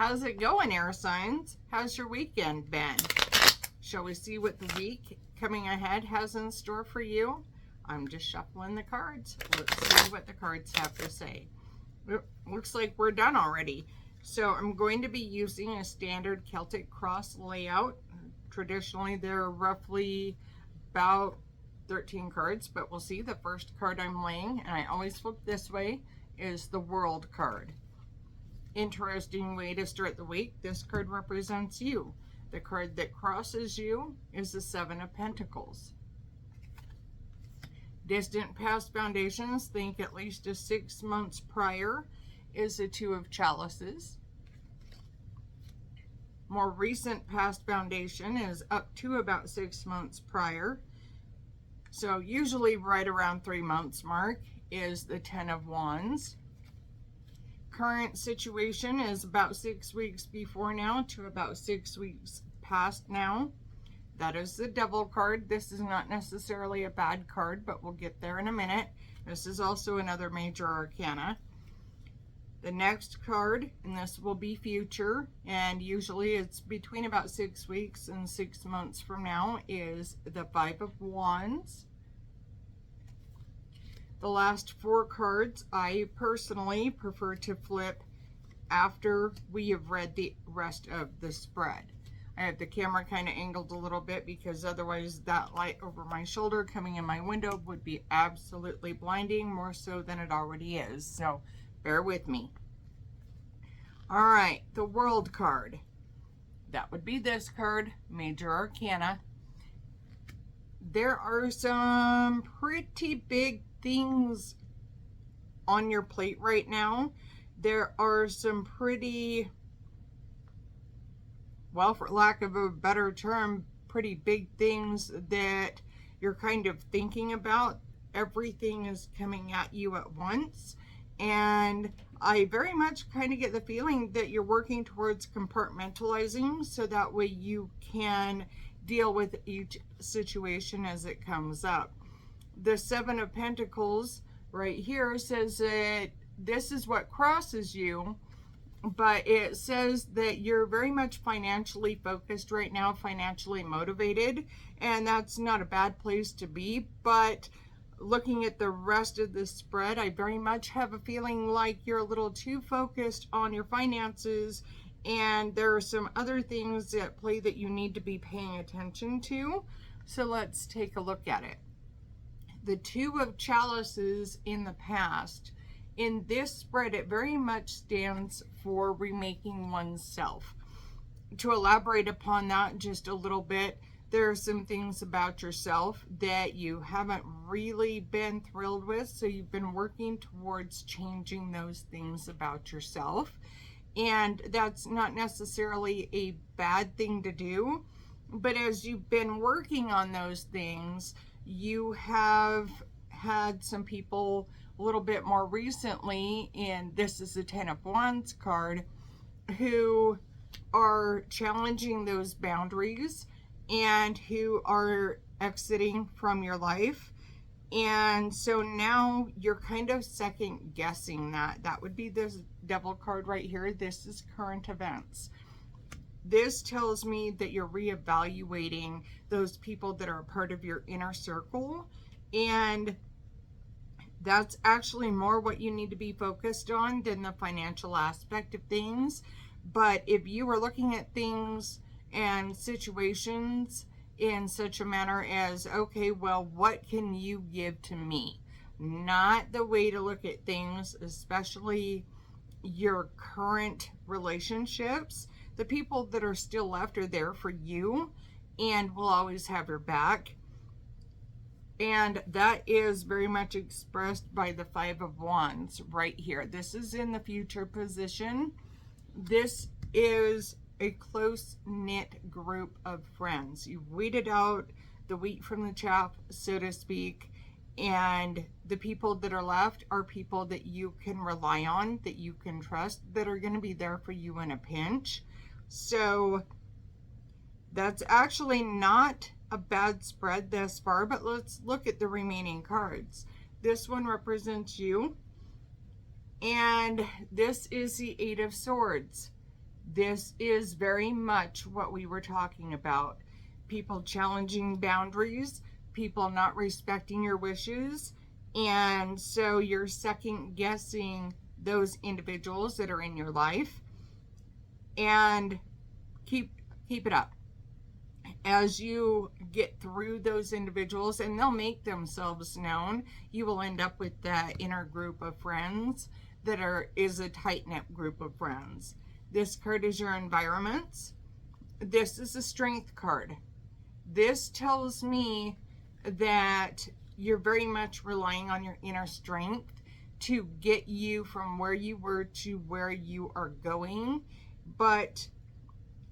How's it going, air signs? How's your weekend been? Shall we see what the week coming ahead has in store for you? I'm just shuffling the cards. Let's see what the cards have to say. Looks like we're done already. So I'm going to be using a standard Celtic cross layout. Traditionally, they're roughly about 13 cards, but we'll see. The first card I'm laying, and I always flip this way, is the World card. Interesting way to start the week. This card represents you. The card that crosses you is the Seven of Pentacles. Distant past foundations, think at least a 6 months prior, is the Two of Chalices. More recent past foundation is up to about 6 months prior. So usually right around 3 months mark is the Ten of Wands. Current situation is about 6 weeks before now to about 6 weeks past now. That is the Devil card. This is not necessarily a bad card, but we'll get there in a minute. This is also another major arcana. The next card, and this will be future, and usually it's between about 6 weeks and 6 months from now, is the Five of Wands. The last 4 cards I personally prefer to flip after we have read the rest of the spread. I have the camera kind of angled a little bit because otherwise that light over my shoulder coming in my window would be absolutely blinding, more so than it already is. So bear with me. All right, the World card. That would be this card, Major Arcana. There are some pretty big things on your plate right now. There are some pretty, well, for lack of a better term, pretty big things that you're kind of thinking about. Everything is coming at you at once. And I very much kind of get the feeling that you're working towards compartmentalizing so that way you can deal with each situation as it comes up. The Seven of Pentacles right here says that this is what crosses you, but it says that you're very much financially focused right now, financially motivated, and that's not a bad place to be. But looking at the rest of the spread, I very much have a feeling like you're a little too focused on your finances, and there are some other things at play that you need to be paying attention to. So let's take a look at it. The Two of Chalices in the past. In this spread, it very much stands for remaking oneself. To elaborate upon that just a little bit, there are some things about yourself that you haven't really been thrilled with, so you've been working towards changing those things about yourself. And that's not necessarily a bad thing to do, but as you've been working on those things, you have had some people a little bit more recently, and this is the Ten of Wands card, who are challenging those boundaries and who are exiting from your life. And so now you're kind of second guessing that. That would be this Devil card right here. This is current events. This tells me that you're reevaluating those people that are a part of your inner circle, and that's actually more what you need to be focused on than the financial aspect of things. But if you are looking at things and situations in such a manner as, okay, well, what can you give to me? Not the way to look at things, especially your current relationships. The people that are still left are there for you and will always have your back. And that is very much expressed by the Five of Wands right here. This is in the future position. This is a close-knit group of friends. You've weeded out the wheat from the chaff, so to speak, and the people that are left are people that you can rely on, that you can trust, that are going to be there for you in a pinch. So that's actually not a bad spread thus far, but let's look at the remaining cards. This one represents you, and this is the Eight of Swords. This is very much what we were talking about. People challenging boundaries, people not respecting your wishes, and so you're second guessing those individuals that are in your life. And keep it up. As you get through those individuals, and they'll make themselves known, you will end up with that inner group of friends that is a tight-knit group of friends. This card is your environments. This is a strength card. This tells me that you're very much relying on your inner strength to get you from where you were to where you are going. But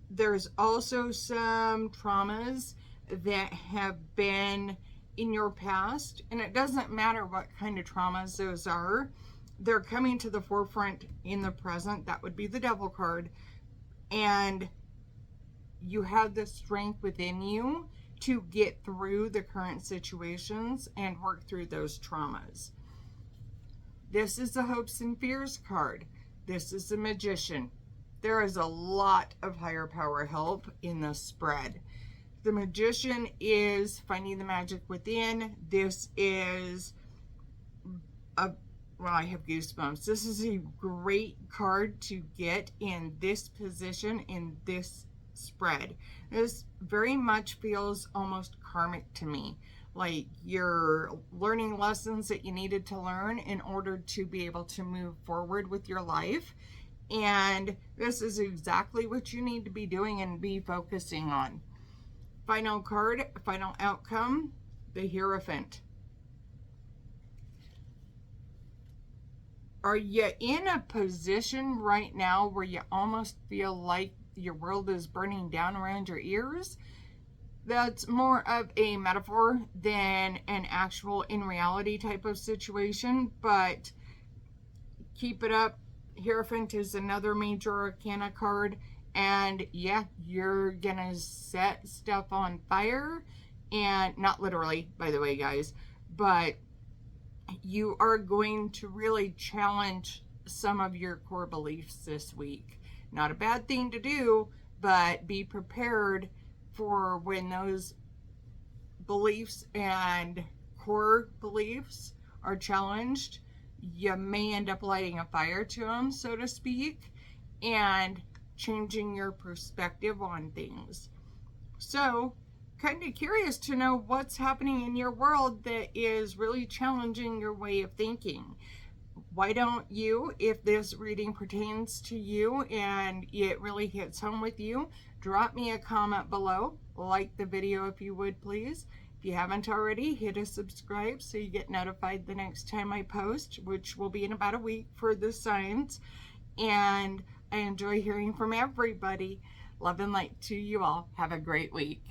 there's also some traumas that have been in your past, and it doesn't matter what kind of traumas those are. They're coming to the forefront in the present. That would be the Devil card. And you have the strength within you to get through the current situations and work through those traumas. This is the Hopes and Fears card. This is the Magician. There is a lot of higher power help in this spread. The Magician is finding the magic within. This is well, I have goosebumps. This is a great card to get in this position, in this spread. This very much feels almost karmic to me. Like you're learning lessons that you needed to learn in order to be able to move forward with your life. And this is exactly what you need to be doing and be focusing on. Final card, final outcome, the Hierophant. Are you in a position right now where you almost feel like your world is burning down around your ears? That's more of a metaphor than an actual in reality type of situation, but keep it up. Hierophant is another major arcana card, and yeah, you're gonna set stuff on fire, and not literally, by the way, guys, but you are going to really challenge some of your core beliefs this week. Not a bad thing to do, but be prepared for when those beliefs and core beliefs are challenged. You may end up lighting a fire to them, so to speak, and changing your perspective on things. So, kind of curious to know what's happening in your world that is really challenging your way of thinking. Why don't you, if this reading pertains to you and it really hits home with you, drop me a comment below. Like the video if you would, please. If you haven't already, hit a subscribe so you get notified the next time I post, which will be in about a week for the signs. And I enjoy hearing from everybody. Love and light to you all. Have a great week.